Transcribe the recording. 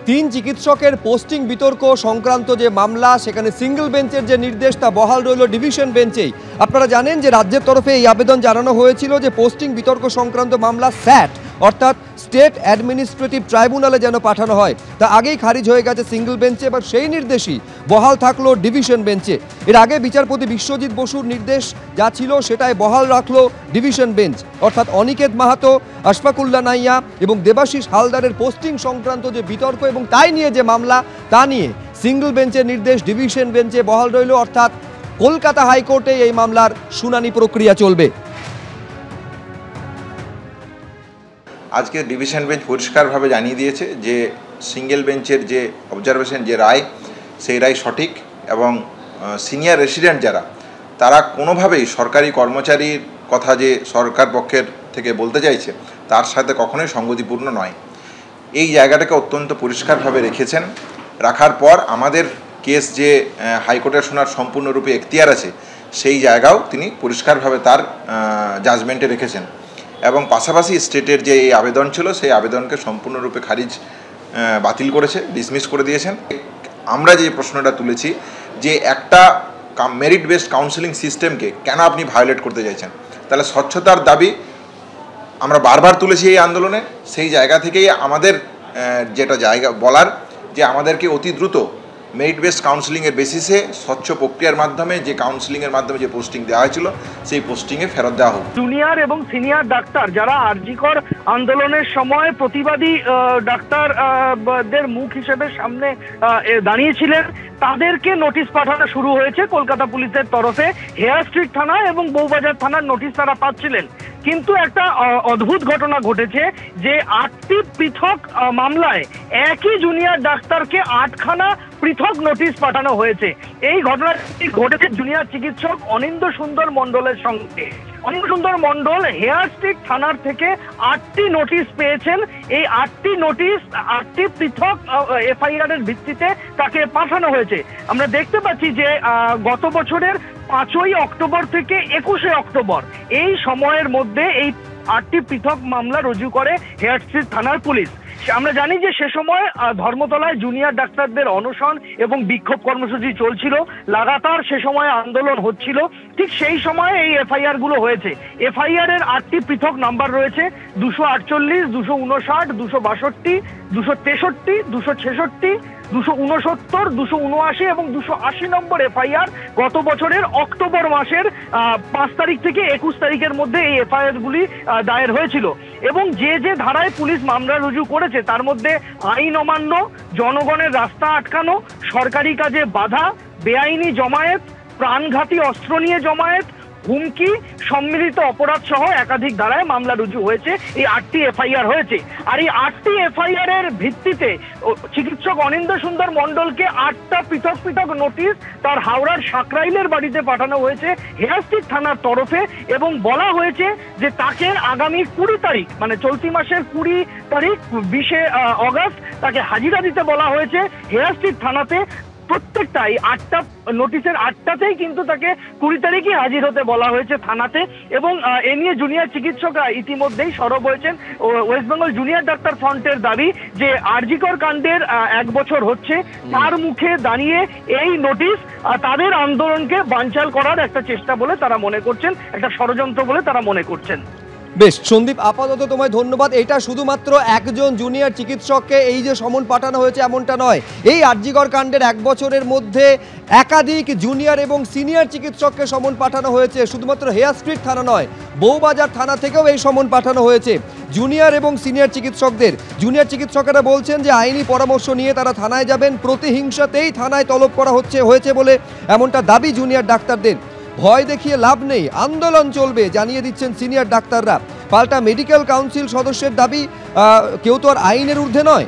তিন চিকিৎসকের পোস্টিং বিতর্ক সংক্রান্ত যে মামলা, সেখানে সিঙ্গেল বেঞ্চের যে নির্দেশ তা বহাল রইল ডিভিশন বেঞ্চেই। আপনারা জানেন যে রাজ্যের তরফে এই আবেদন জানানো হয়েছিল যে পোস্টিং বিতর্ক সংক্রান্ত মামলা স্যাট অর্থাৎ স্টেট অ্যাডমিনিস্ট্রেটিভ ট্রাইব্যুনালে যেন পাঠানো হয়, তা আগেই খারিজ হয়ে গেছে সিঙ্গেল বেঞ্চে। এবার সেই নির্দেশই বহাল থাকলো ডিভিশন বেঞ্চে। এর আগে বিচারপতি বিশ্বজিৎ বসুর নির্দেশ যা ছিল সেটাই বহাল রাখলো ডিভিশন বেঞ্চ, অর্থাৎ অনিকেত মাহাতো, আশফাকুল্লা নাইয়া এবং দেবাশিস হালদারের পোস্টিং সংক্রান্ত যে বিতর্ক এবং তাই নিয়ে যে মামলা, তা নিয়ে সিঙ্গেল বেঞ্চের নির্দেশ ডিভিশন বেঞ্চে বহাল রইল, অর্থাৎ কলকাতা হাইকোর্টে এই মামলার শুনানি প্রক্রিয়া চলবে। আজকে ডিভিশন বেঞ্চ পরিষ্কারভাবে জানিয়ে দিয়েছে যে সিঙ্গেল বেঞ্চের যে অবজারভেশন, যে রায়, সেই রায় সঠিক এবং সিনিয়র রেসিডেন্ট যারা, তারা কোনোভাবেই সরকারি কর্মচারীর কথা যে সরকার পক্ষের থেকে বলতে চাইছে তার সাথে কখনোই সঙ্গতিপূর্ণ নয়। এই জায়গাটাকে অত্যন্ত পরিষ্কারভাবে রেখেছেন। রাখার পর আমাদের কেস যে হাইকোর্টের শোনার সম্পূর্ণরূপে এখতিয়ার আছে, সেই জায়গাও তিনি পরিষ্কারভাবে তার জাজমেন্টে রেখেছেন এবং পাশাপাশি স্টেটের যে এই আবেদন ছিল সেই আবেদনকে সম্পূর্ণরূপে বাতিল করেছে, ডিসমিস করে দিয়েছেন। আমরা যে প্রশ্নটা তুলেছি যে একটা মেরিট বেসড কাউন্সেলিং সিস্টেমকে কেন আপনি ভায়োলেট করতে চাইছেন, তাহলে স্বচ্ছতার দাবি আমরা বারবার তুলেছি এই আন্দোলনে। সেই জায়গা থেকেই আমাদের যেটা জায়গা বলার যে আমাদেরকে অতি দ্রুত মেরিট বেসড কাউন্সেলিংয়ের বেসিসে স্বচ্ছ প্রক্রিয়ার মাধ্যমে যে কাউন্সেলিংয়ের মাধ্যমে যে পোস্টিং দেওয়া হয়েছিল সেই পোস্টিংয়ে ফেরত দেওয়া হোক। জুনিয়র এবং সিনিয়র ডাক্তার যারা আরজিকর আন্দোলনের সময় প্রতিবাদী ডাক্তারদের মুখ হিসেবে সামনে দাঁড়িয়েছিলেন, তাদেরকে নোটিশ পাঠানো শুরু হয়েছে কলকাতা পুলিশের তরফে। হেয়ার স্ট্রিট থানা এবং বউবাজার থানার নোটিশ তারা পাচ্ছিলেন, কিন্তু একটা অদ্ভুত ঘটনা ঘটেছে যে 8টি পৃথক মামলায় একই জুনিয়র ডাক্তারকে 8খানা পৃথক নোটিশ পাঠানো হয়েছে। এই ঘটনাটি ঘটেছে জুনিয়র চিকিৎসক অনিন্দ্য সুন্দর মণ্ডলের সঙ্গে। অনিন্দ্য সুন্দর মণ্ডল হেয়ার স্ট্রিট থানার থেকে 8টি নোটিশ পেয়েছেন। এই 8টি নোটিশ 8টি পৃথক এফআইআর এর ভিত্তিতে তাকে পাঠানো হয়েছে। আমরা দেখতে পাচ্ছি যে গত বছরের 5ই অক্টোবর থেকে 21শে অক্টোবর এই সময়ের মধ্যে এই 8টি পৃথক মামলা রুজু করে হেয়ার স্ট্রিট থানার পুলিশ। আমরা জানি যে সে সময় ধর্মতলায় জুনিয়র ডাক্তারদের অনশন এবং বিক্ষোভ কর্মসূচি চলছিল, লাগাতার সে সময় আন্দোলন হচ্ছিল। ঠিক সেই সময় এই এফআইআর গুলো হয়েছে। এফআইআর এর 8টি পৃথক নাম্বার রয়েছে: 248, 259, 262, 263, 266, 269, 279 এবং 280 নম্বর এফআইআর গত বছরের অক্টোবর মাসের 5 তারিখ থেকে 21 তারিখের মধ্যে এই এফআইআর গুলি দায়ের হয়েছিল। এবং যে যে ধারায় পুলিশ মামলা রুজু করেছে তার মধ্যে আইন অমান্য, জনগণের রাস্তা আটকানো, সরকারি কাজে বাধা, বেআইনি জমায়েত, প্রাণঘাতী অস্ত্র নিয়ে জমায়েত, হুমকি, সম্মিলিত অপরাধ সহ একাধিক ধারায় মামলা রুজু হয়েছে। এই 8টি এফআইআর হয়েছে। আর এই 8টি এফআইআর এর ভিত্তিতে চিকিৎসক অনিন্দ্য সুন্দর মণ্ডলকে 8টা পৃথক পৃথক নোটিশ তার হাওড়ার সাকরাইলের বাড়িতে পাঠানো হয়েছে হেয়ার স্ট্রিট থানার তরফে, এবং বলা হয়েছে যে তাকে আগামী 20 তারিখ, মানে চলতি মাসের 20 তারিখ 20শে অগস্ট তাকে হাজিরা দিতে বলা হয়েছে হেয়ার স্ট্রিট থানাতে। প্রত্যেকটা এই 8টা নোটিশের 8টাতেই কিন্তু তাকে 20 তারিখই হাজির হতে বলা হয়েছে থানাতে। এবং এ নিয়ে জুনিয়র চিকিৎসকরা ইতিমধ্যেই সরব হয়েছেন। ওয়েস্ট বেঙ্গল জুনিয়র ডাক্তার ফ্রন্টের দাবি যে আরজিকর কাণ্ডের 1 বছর হচ্ছে, তার মুখে দাঁড়িয়ে এই নোটিশ তাদের আন্দোলনকে বানচাল করার একটা চেষ্টা বলে তারা মনে করছেন, একটা ষড়যন্ত্র বলে তারা মনে করছেন। বেশ সন্দীপ, আপাতত তোমায় ধন্যবাদ। এটা শুধুমাত্র একজন জুনিয়র চিকিৎসককে এই যে সমন পাঠানো হয়েছে এমনটা নয়। এই আরজিকর কাণ্ডের 1 বছরের মধ্যে একাধিক জুনিয়র এবং সিনিয়র চিকিৎসককে সমন পাঠানো হয়েছে। শুধুমাত্র হেয়ার স্ট্রিট থানা নয়, বউবাজার থানা থেকেও এই সমন পাঠানো হয়েছে জুনিয়র এবং সিনিয়র চিকিৎসকদের। জুনিয়র চিকিৎসকেরা বলছেন যে আইনি পরামর্শ নিয়ে তারা থানায় যাবেন, প্রতিহিংসাতেই থানায় তলব করা হয়েছে বলে এমনটা দাবি জুনিয়র ডাক্তারদের। ভয় দেখিয়ে লাভ নেই, আন্দোলন চলবে জানিয়ে দিচ্ছেন সিনিয়র ডাক্তাররা। পাল্টা মেডিকেল কাউন্সিল সদস্যের দাবি, কেউ তো আর আইনের ঊর্ধ্বে নয়।